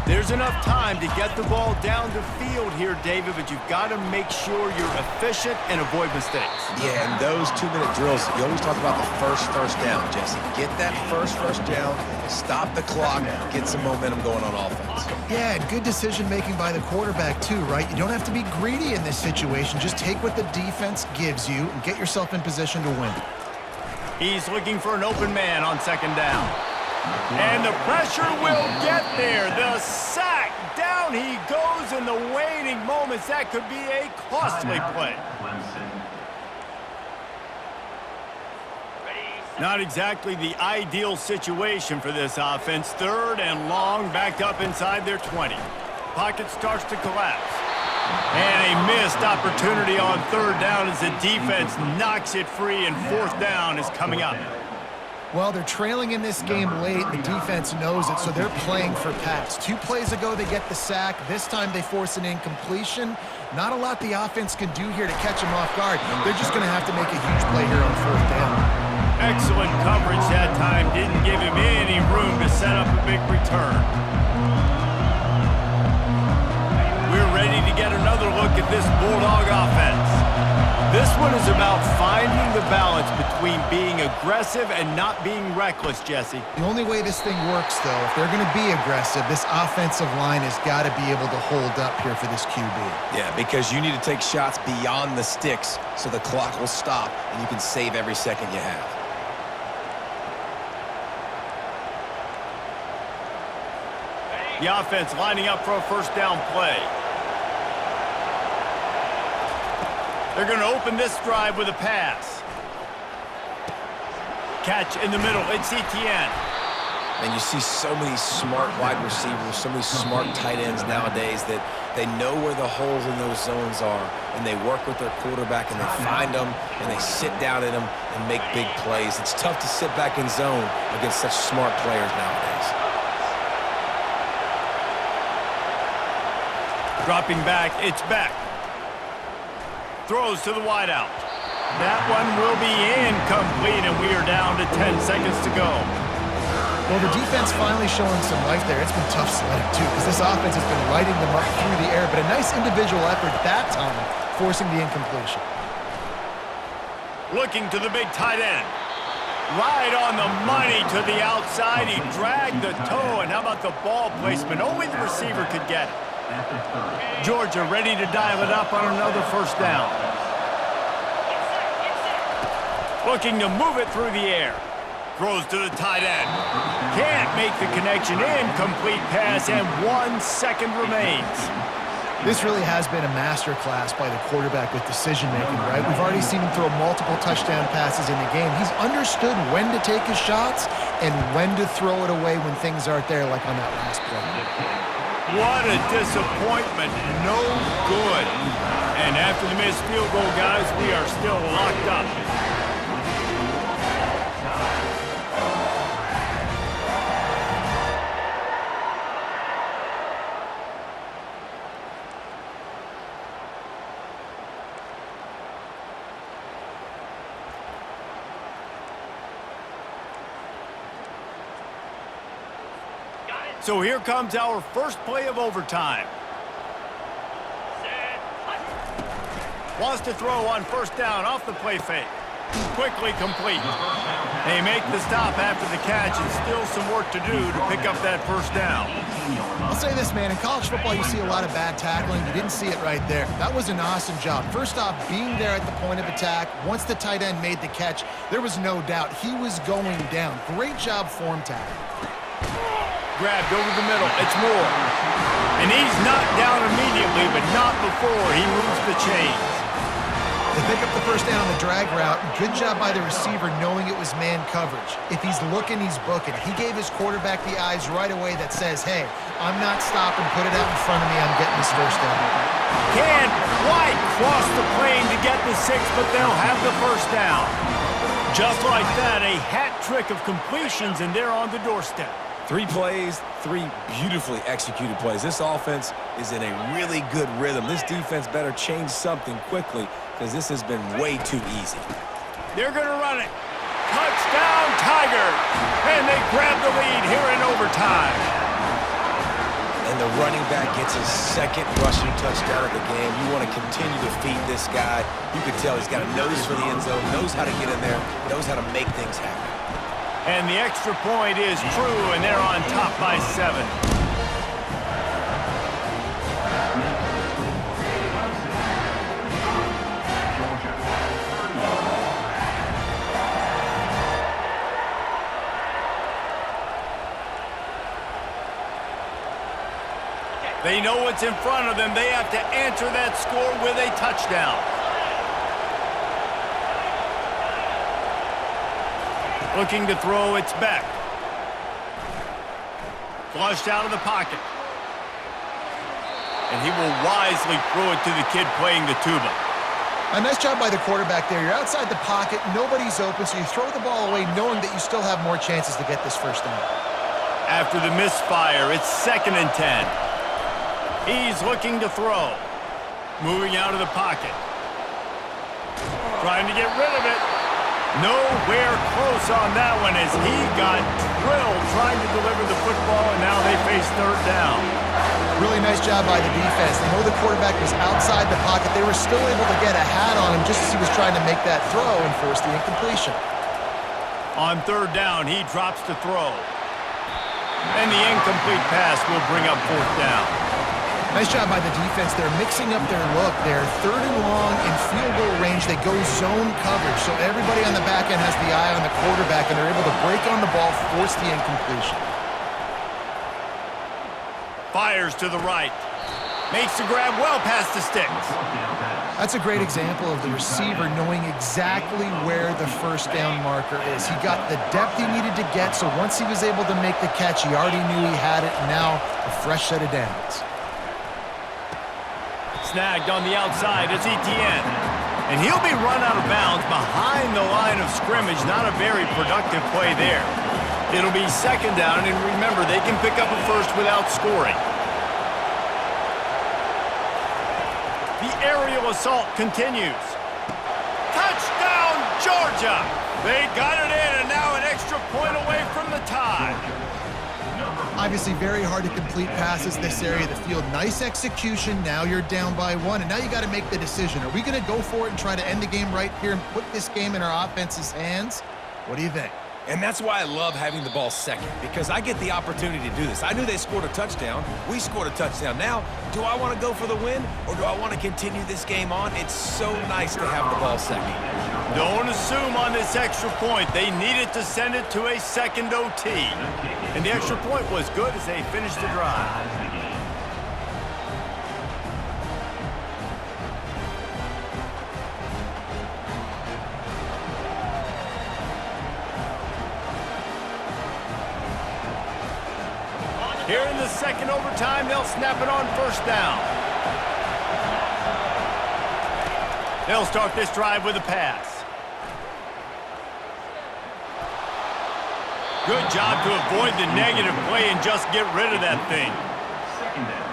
Speaker 2: There's enough time to get the ball down the field here, David, but you've got to make sure you're efficient and avoid mistakes.
Speaker 3: Yeah, and those 2-minute drills, you always talk about the first down, Jesse. Get that first down, stop the clock, get some momentum going on offense.
Speaker 4: Yeah, and good decision-making by the quarterback, too, right? You don't have to be greedy in this situation. Just take what the defense gives you and get yourself in position to win.
Speaker 2: He's looking for an open man on 2nd down. And the pressure will get there. The sack. Down he goes in the waning moments. That could be a costly play. Not exactly the ideal situation for this offense. 3rd and long, backed up inside their 20. Pocket starts to collapse. And a missed opportunity on 3rd down as the defense knocks it free, and 4th down is coming up.
Speaker 4: Well, they're trailing in this game late. The defense knows it, so they're playing for pass. 2 plays ago, they get the sack. This time, they force an incompletion. Not a lot the offense can do here to catch them off guard. They're just going to have to make a huge play here on 4th down.
Speaker 2: Excellent coverage that time. Didn't give him any room to set up a big return. We're ready to get another look at this Bulldog offense. This one is about finding the balance between being aggressive and not being reckless, Jesse.
Speaker 4: The only way this thing works, though, if they're going to be aggressive, this offensive line has got to be able to hold up here for this QB.
Speaker 3: Yeah, because you need to take shots beyond the sticks so the clock will stop and you can save every second you have.
Speaker 2: The offense lining up for a 1st down play. They're going to open this drive with a pass. Catch in the middle. It's Etienne.
Speaker 3: And you see so many smart wide receivers, so many smart tight ends nowadays that they know where the holes in those zones are, and they work with their quarterback, and they find them, and they sit down in them and make big plays. It's tough to sit back in zone against such smart players nowadays.
Speaker 2: Dropping back, it's Beck. Throws to the wideout. That one will be incomplete, and we are down to 10 seconds to go.
Speaker 4: Well, the defense finally showing some life there. It's been tough sledding, too, because this offense has been lighting them up through the air, but a nice individual effort that time, forcing the incompletion.
Speaker 2: Looking to the big tight end. Right on the money to the outside. He dragged the toe, and how about the ball placement? Only the receiver could get it. Georgia ready to dial it up on another first down. Looking to move it through the air. Throws to the tight end. Can't make the connection. Incomplete pass, and 1 second remains.
Speaker 4: This really has been a master class by the quarterback with decision-making, right? We've already seen him throw multiple touchdown passes in the game. He's understood when to take his shots and when to throw it away when things aren't there, like on that last play.
Speaker 2: What a disappointment. No good. And after the missed field goal, guys, we are still locked up. So here comes our first play of overtime. Wants to throw on first down off the play fake. Quickly complete. They make the stop after the catch, and still some work to do to pick up that first down.
Speaker 4: I'll say this, man. In college football, you see a lot of bad tackling. You didn't see it right there. That was an awesome job. First off, being there at the point of attack. Once the tight end made the catch, there was no doubt he was going down. Great job form tackling.
Speaker 2: Grabbed over the middle. It's Moore. And he's knocked down immediately, but not before he moves the chains.
Speaker 4: They pick up the first down on the drag route. Good job by the receiver knowing it was man coverage. If he's looking, he's booking. He gave his quarterback the eyes right away that says, hey, I'm not stopping. Put it out in front of me. I'm getting this first down.
Speaker 2: Can't quite cross the plane to get the 6, but they'll have the first down. Just like that, a hat trick of completions, and they're on the doorstep.
Speaker 3: 3 plays, 3 beautifully executed plays. This offense is in a really good rhythm. This defense better change something quickly because this has been way too easy.
Speaker 2: They're going to run it. Touchdown, Tigers! And they grab the lead here in overtime.
Speaker 3: And the running back gets his second rushing touchdown of the game. You want to continue to feed this guy. You can tell he's got a nose for the end zone, knows how to get in there, knows how to make things happen.
Speaker 2: And the extra point is true, and they're on top by 7. They know what's in front of them. They have to answer that score with a touchdown. Looking to throw, it's Beck. Flushed out of the pocket. And he will wisely throw it to the kid playing the tuba.
Speaker 4: A nice job by the quarterback there. You're outside the pocket, nobody's open, so you throw the ball away knowing that you still have more chances to get this first down.
Speaker 2: After the misfire, it's 2nd and 10. He's looking to throw. Moving out of the pocket. Trying to get rid of it. Nowhere close on that one as he got drilled trying to deliver the football, and now they face 3rd down.
Speaker 4: Really nice job by the defense. They know the quarterback was outside the pocket. They were still able to get a hat on him just as he was trying to make that throw and force the incompletion.
Speaker 2: On 3rd down, he drops to throw. And the incomplete pass will bring up 4th down.
Speaker 4: Nice job by the defense. They're mixing up their look. They're 3rd and long in field goal range. They go zone coverage. So everybody on the back end has the eye on the quarterback, and they're able to break on the ball, force the incompletion.
Speaker 2: Fires to the right. Makes the grab well past the sticks.
Speaker 4: That's a great example of the receiver knowing exactly where the first down marker is. He got the depth he needed to get, so once he was able to make the catch, he already knew he had it, and now a fresh set of downs.
Speaker 2: Snagged on the outside is Etienne. And he'll be run out of bounds behind the line of scrimmage. Not a very productive play there. It'll be second down, and remember, they can pick up a first without scoring. The aerial assault continues. Touchdown, Georgia! They got it in, and now an extra point away from the tie.
Speaker 4: Obviously very hard to complete passes this area of the field. Nice execution. Now you're down by one, and now you got to make the decision. Are we going to go for it and try to end the game right here and put this game in our offense's hands? What do you think?
Speaker 3: And that's why I love having the ball second, because I get the opportunity to do this. I knew they scored a touchdown. We scored a touchdown. Now, do I want to go for the win, or do I want to continue this game on? It's so nice to have the ball second.
Speaker 2: Don't assume on this extra point. They needed to send it to a second OT. And the extra point was good as they finished the drive. Here in the second overtime, they'll snap it on first down. They'll start this drive with a pass. Good job to avoid the negative play and just get rid of that thing.
Speaker 1: Second down.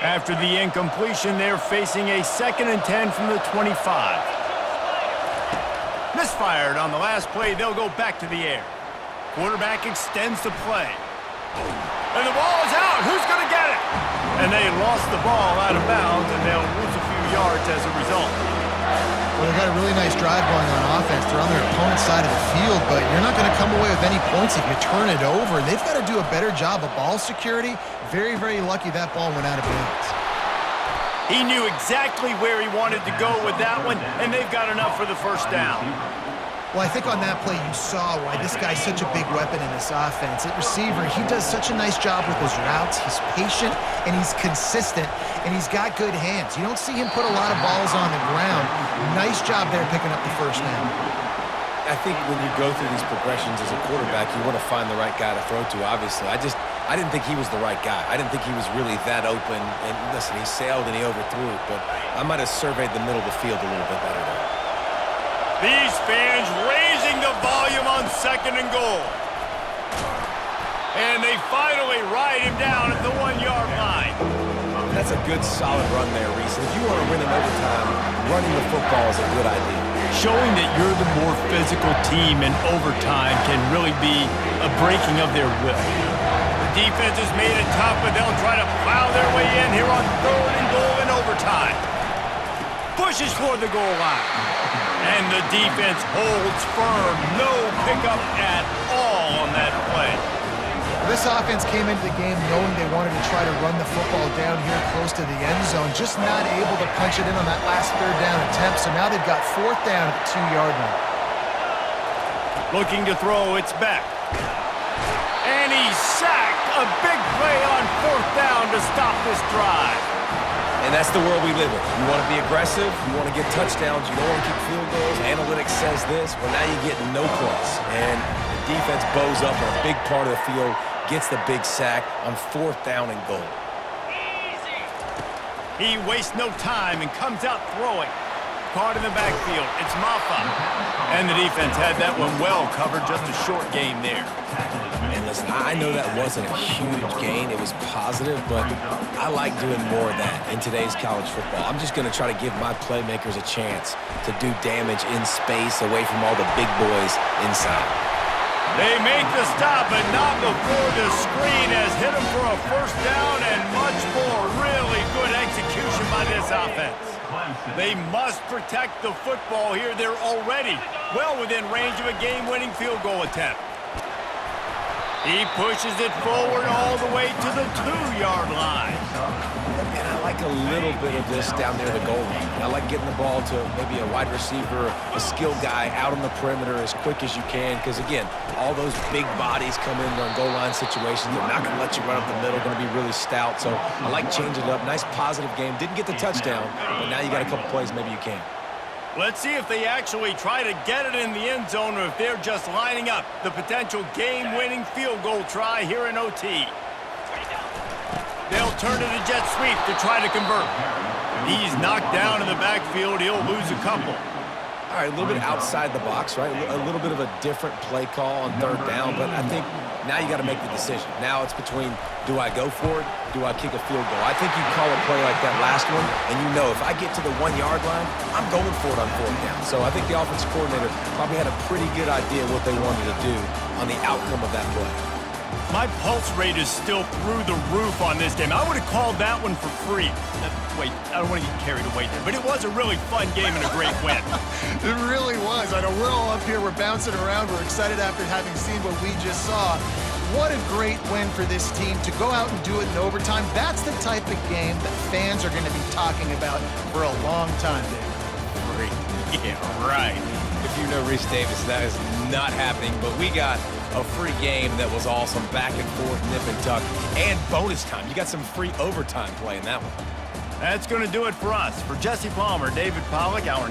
Speaker 2: After the incompletion, they're facing a 2nd and 10 from the 25. Misfired on the last play, they'll go back to the air. Quarterback extends the play. And the ball is out. Who's going to get it? And they lost the ball out of bounds, and they'll lose a few yards as a result.
Speaker 4: Well, they've got a really nice drive going on offense. They're on their opponent's side of the field, but you're not going to come away with any points if you turn it over. And they've got to do a better job of ball security. Very, very lucky that ball went out of bounds.
Speaker 2: He knew exactly where he wanted to go with that one, and they've got enough for the first down.
Speaker 4: Well, I think on that play you saw why this guy's such a big weapon in this offense. At receiver, he does such a nice job with his routes. He's patient, and he's consistent, and he's got good hands. You don't see him put a lot of balls on the ground. Nice job there picking up the first down.
Speaker 3: I think when you go through these progressions as a quarterback, you want to find the right guy to throw to, obviously. I didn't think he was the right guy. I didn't think he was really that open. And listen, he sailed and he overthrew it, but I might have surveyed the middle of the field a little bit better there.
Speaker 2: These fans raising the volume on 2nd and goal. And they finally ride him down at the 1-yard line.
Speaker 3: That's a good, solid run there, Reese. If you want to win in overtime, running the football is a good idea.
Speaker 2: Showing that you're the more physical team in overtime can really be a breaking of their will. The defense has made it tough, but they'll try to plow their way in here on 3rd and goal in overtime. Pushes for the goal line. And the defense holds firm. No pickup at all on that play.
Speaker 4: This offense came into the game knowing they wanted to try to run the football down here close to the end zone, just not able to punch it in on that last 3rd down attempt, so now they've got 4th down at the 2-yard line.
Speaker 2: Looking to throw, it's Beck. And he's sacked. A big play on 4th down to stop this drive.
Speaker 3: And that's the world we live in. You want to be aggressive, you want to get touchdowns, you don't want to kick field goals. Analytics says this. Well, now you get no points. And the defense bows up on a big part of the field, gets the big sack on 4th down and goal.
Speaker 2: He wastes no time and comes out throwing. Caught in the backfield. It's Maffa. And the defense had that one well covered. Just a short game there.
Speaker 3: And listen, I know that wasn't a huge gain. It was positive, but I like doing more of that in today's college football. I'm just going to try to give my playmakers a chance to do damage in space away from all the big boys inside.
Speaker 2: They make the stop, but not before the screen has hit them for a first down and much more. Really good execution by this offense. They must protect the football here. They're already well within range of a game-winning field goal attempt. He pushes it forward all the way to the 2-yard line.
Speaker 3: Man, I like like a little bit of this down near the goal line. I like getting the ball to maybe a wide receiver, a skilled guy out on the perimeter as quick as you can, because, again, all those big bodies come in on goal line situations. They're not going to let you run up the middle, going to be really stout. So I like changing it up. Nice positive game. Didn't get the touchdown, but now you got a couple plays maybe you can.
Speaker 2: Let's see if they actually try to get it in the end zone or if they're just lining up the potential game-winning field goal try here in OT. They'll turn to the jet sweep to try to convert. He's knocked down in the backfield. He'll lose a couple.
Speaker 3: All right, a little bit outside the box, right? A little bit of a different play call on third down, but I think now you got to make the decision. Now it's between, do I go for it? Do I kick a field goal? I think you call a play like that last one, and you know if I get to the 1 yard line, I'm going for it on fourth down. So I think the offensive coordinator probably had a pretty good idea what they wanted to do on the outcome of that play.
Speaker 2: My pulse rate is still through the roof on this game. I would have called that one for free. Wait, I don't want to get carried away there, but it was a really fun game and a great win.
Speaker 4: It really was. I know we're all up here, we're bouncing around, we're excited after having seen what we just saw. What a great win for this team to go out and do it in overtime. That's the type of game that fans are going to be talking about for a long time, Dave.
Speaker 3: Yeah, right. If you know Reese Davis, that is not happening, but we got a free game that was awesome, back and forth, nip and tuck, and bonus time. You got some free overtime play in that one.
Speaker 2: That's going to do it for us. For Jesse Palmer, David Pollack, our